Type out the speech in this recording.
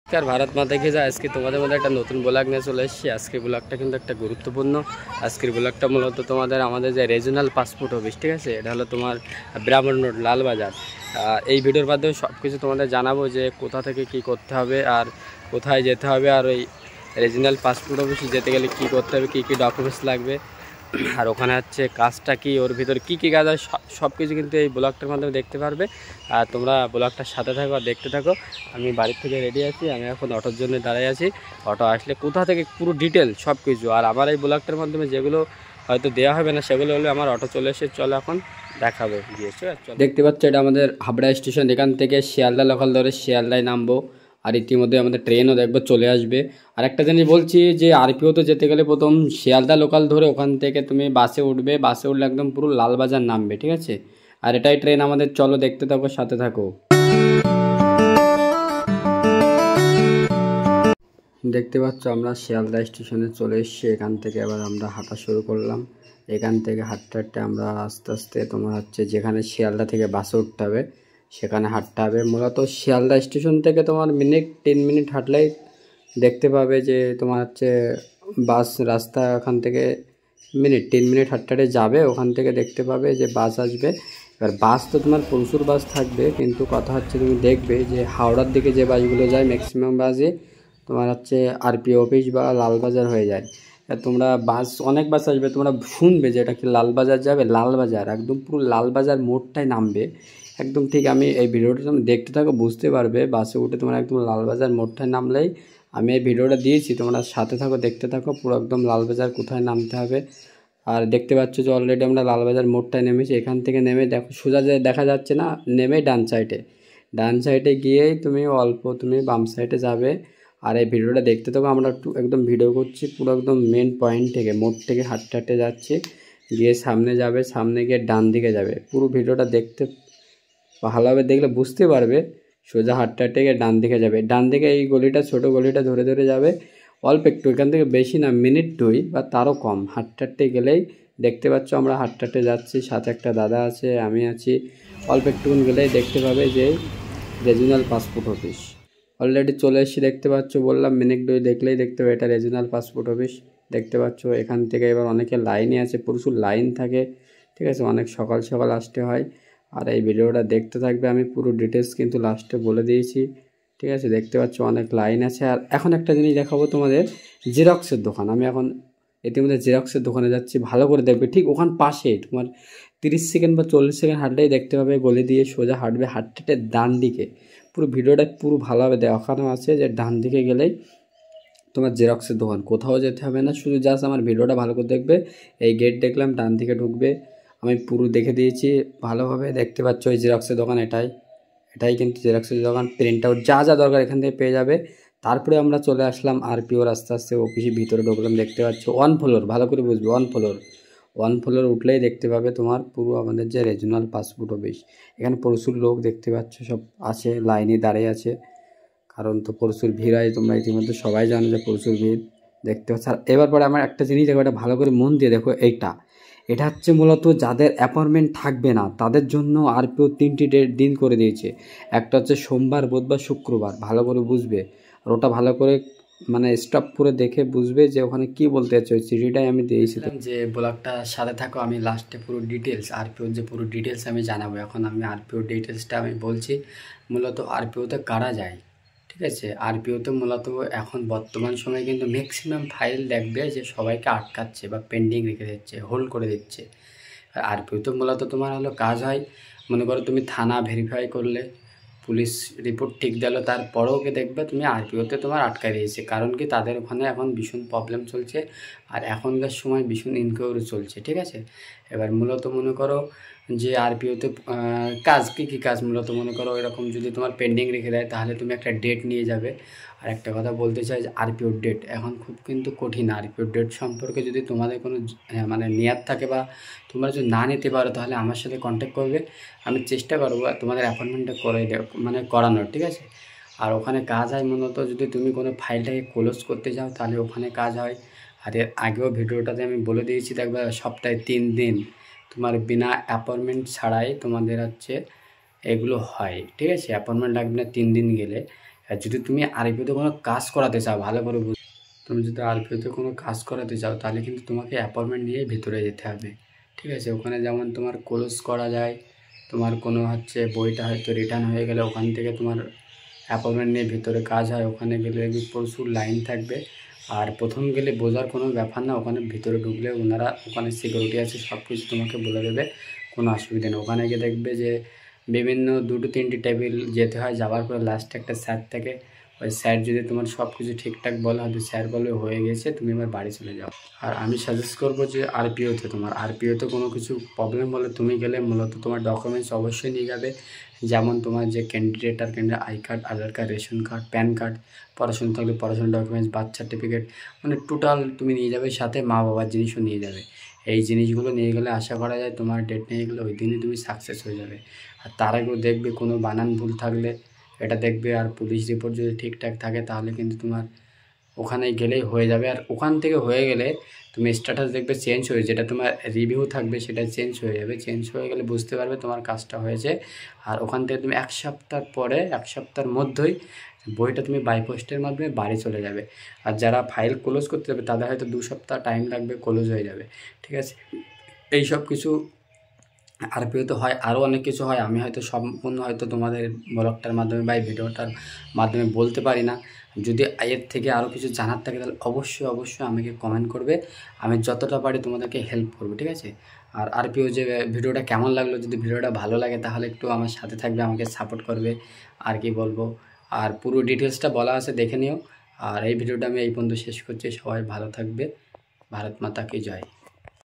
নমস্কার, ভারত মাতা কি জয়। আজকে তোমাদের মধ্যে একটা নতুন ব্লগ নিয়ে চলে এসেছি। আজকের ব্লগটা কিন্তু একটা গুরুত্বপূর্ণ। আজকের ব্লগটা মূলত আমাদের যে রিজনাল পাসপোর্ট অফিস, ঠিক আছে, এটা হলো তোমার ব্রাহ্মণ রোড, লালবাজার। এই ভিডিওর মাধ্যমে সব কিছু তোমাদের জানাবো যে কোথা থেকে কি করতে হবে আর কোথায় যেতে হবে, আর ওই রিজনাল পাসপোর্ট অফিসে যেতে গেলে কি করতে হবে, কি কি ডকুমেন্টস লাগবে, আর ওখানে হচ্ছে কাজটা কি, ওর ভিতরে কী কী কাজ হয়, সব কিছু কিন্তু এই ব্লগটার মাধ্যমে দেখতে পারবে। আর তোমরা ব্লগটার সাথে থাকো আর দেখতে থাকো। আমি বাড়ির থেকে রেডি আছি, আমি এখন অটোর জন্য দাঁড়িয়ে আছি। অটো আসলে কোথা থেকে পুরো ডিটেল সব কিছু, আর আমার এই ব্লগটার মাধ্যমে যেগুলো হয়তো দেওয়া হবে না সেগুলো হলে আমার অটো চলে এসে চলো এখন দেখাবো গিয়েছে। দেখতে পাচ্ছ এটা আমাদের হাবড়া স্টেশন। এখান থেকে শিয়ালদা লোকাল ধরে শিয়ালদায় নামবো, আর ইতিমধ্যে আমাদের ট্রেনও দেখবো চলে আসবে। আর একটা জিনিস বলছি যে আরপিওতে যেতে গেলে প্রথম শিয়ালদা লোকাল ধরে ওখান থেকে তুমি বাসে উঠবে, বাসে উঠলে একদম পুরো লালবাজার নামবে, ঠিক আছে। আর এটাই ট্রেন আমাদের, চলো দেখতে থাকো, সাথে থাকো। দেখতে পাচ্ছ আমরা শিয়ালদা স্টেশনে চলে এসেছি। এখান থেকে এবার আমরা হাঁটা শুরু করলাম। এখান থেকে হাঁটতে হাঁটতে আমরা আস্তে আস্তে তোমার হচ্ছে যেখানে শিয়ালদা থেকে বাসে উঠতে হবে সেখানে হাঁটতে হবে। মূলত শিয়ালদা স্টেশন থেকে তোমার 10 মিনিট হাঁটলেই দেখতে পাবে যে তোমার হচ্ছে বাস রাস্তা। ওখান থেকে 3 মিনিট হাঁটতে হাঁটতে যাবে, ওখান থেকে দেখতে পাবে যে বাস আসবে। এবার বাস তো তোমার প্রচুর বাস থাকবে, কিন্তু কথা হচ্ছে তুমি দেখবে যে হাওড়ার দিকে যে বাসগুলো যায় ম্যাক্সিমাম বাসে তোমার হচ্ছে আরপি অফিস বা লালবাজার হয়ে যায়। তোমরা বাস, অনেক বাস আসবে, তোমরা শুনবে যে এটা কি লালবাজার যাবে। লালবাজার একদম পুরো লালবাজার মোড়টায় নামবে একদম। ঠিক আমি এই ভিডিওটা তুমি দেখতে থাকো, বুঝতে পারবে। বাসে উঠে তোমরা একদম লালবাজার মোড়টায় নামলেই, আমি এই ভিডিওটা দিয়েছি, তোমরা সাথে থাকো, দেখতে থাকো পুরো একদম লালবাজার কোথায় নামতে হবে। আর দেখতে পাচ্ছ যে অলরেডি আমরা লালবাজার মোড়টায় নেমেছি। এখান থেকে নেমে দেখো সোজা যে দেখা যাচ্ছে না, নেমে ডান সাইডে গিয়েই তুমি অল্প তুমি বাম সাইডে যাবে। আর এই ভিডিওটা দেখতে থাকো, আমরা একদম ভিডিও করছি পুরো একদম মেন পয়েন্ট থেকে, মোড় থেকে হাঁটতে হাঁটতে যাচ্ছি, গিয়ে সামনে যাবে, সামনে গিয়ে ডান দিকে যাবে। পুরো ভিডিওটা দেখতে ভালোভাবে দেখলে বুঝতে পারবে। সোজা হাঁটতে হাঁটতে গিয়ে ডান দিকে যাবে, ডান দিকে এই গলিটা, ছোট গলিটা ধরে ধরে যাবে। অল্প একটু, এখান থেকে বেশি না, মিনিট 2 বা তারও কম হাঁটতে হাঁটতে গেলেই দেখতে পাচ্ছ আমরা হাঁটতে হাঁটতে যাচ্ছি। সাথে একটা দাদা আছে, আমি আছি। অল্প একটুক্ষণ গেলেই দেখতে পাবে যে রিজনাল পাসপোর্ট অফিস। অলরেডি চলে এসেছি, দেখতে পাচ্ছ, বললাম মিনিট 2 দেখলেই দেখতে পাবে এটা রিজনাল পাসপোর্ট অফিস। দেখতে পাচ্ছ এখান থেকে এবার অনেকে লাইনে আছে, প্রচুর লাইন থাকে, ঠিক আছে, অনেক সকাল সকাল আসতে হয়। আর এই ভিডিওটা দেখতে থাকবে, আমি পুরো ডিটেলস কিন্তু লাস্টে বলে দিয়েছি, ঠিক আছে। দেখতে পাচ্ছ অনেক লাইন আছে। আর এখন একটা জিনিস দেখাবো তোমাদের, জেরক্সের দোকান। আমি এখন ইতিমধ্যে জেরক্সের দোকানে যাচ্ছি, ভালো করে দেখবে। ঠিক ওখান পাশে তোমার 30 সেকেন্ড বা 40 সেকেন্ড হাঁটলেই দেখতে পাবে, গলি দিয়ে সোজা হাঁটবে, হাঁটতে ডান দিকে। পুরো ভিডিওটা পুরো ভালোভাবে দেখানো আছে যে ডান দিকে গেলেই তোমার জেরক্সের দোকান। কোথাও যেতে হবে না, শুধু জাস্ট আমার ভিডিওটা ভালো করে দেখবে। এই গেট দেখলাম, ডান দিকে ঢুকবে, আমি পুরো দেখে দিয়েছি ভালোভাবে। দেখতে পাচ্ছ এই জেরক্সের দোকান, এটাই কিন্তু জেরক্সের দোকান। প্রিন্ট আউট যা যা দরকার এখান থেকে পেয়ে যাবে। তারপরে আমরা চলে আসলাম আরপিওর, আস্তে আস্তে অফিসের ভিতরে ঢুকলাম। দেখতে পাচ্ছ 1 ফ্লোর, ভালো করে বুঝবে, 1 ফ্লোর উঠলেই দেখতে পাবে তোমার পুরো আমাদের যে রিজনাল পাসপোর্ট অফিস। এখানে প্রচুর লোক দেখতে পাচ্ছ সব আছে, লাইনে দাঁড়িয়ে আছে, কারণ তো প্রচুর ভিড় হয়, তোমরা ইতিমধ্যে সবাই জানো যে প্রচুর ভিড়। দেখতে পাচ্ছ। আর এবার পরে আমার একটা জিনিস দেখো, এটা ভালো করে মন দিয়ে দেখো। এটা হচ্ছে মূলত যাদের অ্যাপয়েন্টমেন্ট থাকবে না তাদের জন্য আরপিও 3টি দিন করে দিয়েছে। একটা হচ্ছে সোমবার, বুধবার, শুক্রবার, ভালো করে বুঝবে। আর ওটা ভালো করে মানে স্টপ করে দেখে বুঝবে যে ওখানে কি বলতে চাচ্ছে। ওই চিঠিটাই আমি দিয়েছিলাম যে ব্লগটা সাথে থাকো, আমি লাস্টে পুরো ডিটেলস আরপিওর যে পুরো ডিটেলস আমি জানাবো। এখন আমি আরপিওর ডিটেলসটা আমি বলছি। মূলত আরপিওতে কারা যায়, ঠিক আছে। আরপিওতে মূলত এখন বর্তমান সময়ে কিন্তু ম্যাক্সিমাম ফাইল দেখবে যে সবাইকে আটকাচ্ছে বা পেন্ডিং রেখে দিচ্ছে, হোল্ড করে দিচ্ছে। আর আরপিওতে মূলত তোমার হলো কাজ হয়, মনে করো তুমি থানা ভেরিফাই করলে, পুলিশ রিপোর্ট ঠিক দিল, তারপরেও কি দেখবে তুমি আরপিওতে তোমার আটকায় দিয়েছে। কারণ কি, তাদের ওখানে এখন ভীষণ প্রবলেম চলছে, আর এখনকার সময় ভীষণ ইনকোয়ারি চলছে, ঠিক আছে। এবার মূলত মনে করো যে আরপিওতে কাজ কী কাজ, মূলত মনে করো এরকম যদি তোমার পেন্ডিং রেখে দেয় তাহলে তুমি একটা ডেট নিয়ে যাবে। আর একটা কথা বলতে চাই যে আরপিওর ডেট এখন খুব কিন্তু কঠিন। আরপিওর ডেট সম্পর্কে যদি তোমাদের কোনো মানে নেয়ার থাকে বা তোমরা যদি না নিতে পারো তাহলে আমার সাথে কন্ট্যাক্ট করবে, আমি চেষ্টা করবো তোমাদের অ্যাপয়েন্টমেন্টটা করে মানে করানোর, ঠিক আছে। আর ওখানে কাজ হয় মূলত যদি তুমি কোনো ফাইলটাকে ক্লোজ করতে চাও তাহলে ওখানে কাজ হয়। আর এর আগেও ভিডিওটাতে আমি বলে দিয়েছি, দেখবে সপ্তাহে 3 দিন তোমার বিনা অ্যাপয়েন্টমেন্ট ছাড়াই তোমাদের হচ্ছে এগুলো হয়, ঠিক আছে। অ্যাপয়েন্টমেন্ট লাগবে না 3 দিন গেলে। আর যদি তুমি আরপিওতে কোনো কাজ করাতে চাও, ভালো করে তুমি যদি আরপিওতে কোনো কাজ করাতে চাও তাহলে কিন্তু তোমাকে অ্যাপয়েন্টমেন্ট নিয়ে ভিতরে যেতে হবে, ঠিক আছে। ওখানে যেমন তোমার ক্লোজ করা যায়, তোমার কোনো হচ্ছে বইটা হয়তো রিটার্ন হয়ে গেলে ওখান থেকে তোমার অ্যাপয়েন্টমেন্ট নিয়ে ভিতরে কাজ হয়। ওখানে গেলে প্রচুর লাইন থাকবে, আর প্রথম গেলে বোঝার কোনো ব্যাপার না। ওখানে ভিতরে ঢুকলে ওনারা, ওখানে সিকিউরিটি আছে, সব কিছু তোমাকে বলে দেবে, কোনো অসুবিধা নেই। ওখানে গিয়ে দেখবে যে বিভিন্ন 2-3টি টেবিল যেতে হয়, যাওয়ার পরে লাস্টে একটা স্যার থাকে। ওই স্যার যদি তোমার সব কিছু ঠিকঠাক বলা হবে, স্যার বলে হয়ে গেছে, তুমি এবার বাড়ি চলে যাও। আর আমি সাজেস্ট করবো যে আরপিওতে, তোমার আরপিওতে কোনো কিছু প্রবলেম হলে তুমি গেলে মূলত তোমার ডকুমেন্টস অবশ্যই নিয়ে যাবে। যেমন তোমার যে candidate I card, Aadhaar card, ration card, pan card, পড়াশোনা থাকলে পড়াশোনার ডকুমেন্টস, বার্থ সার্টিফিকেট, মানে টোটাল তুমি নিয়ে যাবে, সাথে মা বাবার জিনিসও নিয়ে যাবে। এই জিনিসগুলো নিয়ে গেলে আশা করা যায় তোমার ডেট নিয়ে গেলে ওই দিনই তুমি সাকসেস হয়ে যাবে। আর তার আগেও দেখবে কোনো বানান ভুল থাকলে এটা দেখবে, আর পুলিশ রিপোর্ট যদি ঠিকঠাক থাকে তাহলে কিন্তু তোমার ওখানে গেলেই হয়ে যাবে। আর ওখান থেকে হয়ে গেলে তুমি স্ট্যাটাস দেখবে চেঞ্জ হয়ে, যেটা তোমার রিভিউ থাকবে সেটা চেঞ্জ হয়ে যাবে। চেঞ্জ হয়ে গেলে বুঝতে পারবে তোমার কাজটা হয়েছে। আর ওখান থেকে তুমি 1 সপ্তাহ পরে, 1 সপ্তাহের মধ্যেই বইটা তুমি বাই পোস্টের মাধ্যমে বাড়ি চলে যাবে। আর যারা ফাইল ক্লোজ করতে যাবে তাদের হয়তো 2 সপ্তাহ টাইম লাগবে, ক্লোজ হয়ে যাবে, ঠিক আছে। এই সব কিছু আরপিওতে হয়, আরও অনেক কিছু হয়। আমি হয়তো সম্পূর্ণ হয়তো তোমাদের ব্লগটার মাধ্যমে বা এই ভিডিওটার মাধ্যমে বলতে পারি না। যদি এর থেকে আরও কিছু জানার থাকে তাহলে অবশ্যই আমাকে কমেন্ট করবে, আমি যতটা পারি তোমাদেরকে হেল্প করবো, ঠিক আছে। আর আরপিও যে ভিডিওটা কেমন লাগলো, যদি ভিডিওটা ভালো লাগে তাহলে একটু আমার সাথে থাকবে, আমাকে সাপোর্ট করবে, আর কি বলবো। আর পুরো ডিটেলসটা বলা আছে, দেখে নিও। আর এই ভিডিওটা আমি এই পর্যন্ত শেষ করছি। সবাই ভালো থাকবে। ভারত মাতা কি জয়।